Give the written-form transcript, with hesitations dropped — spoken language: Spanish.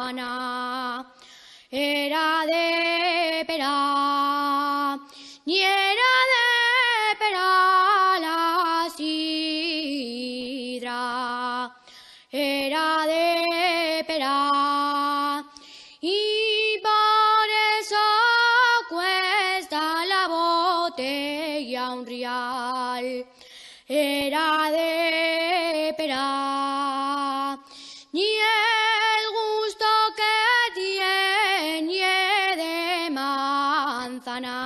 manzana. Era de pera, ni era de pera la sidra. Era de pera y por eso cuesta la botella un real. Era de pera, ni el gusto que tiene de manzana.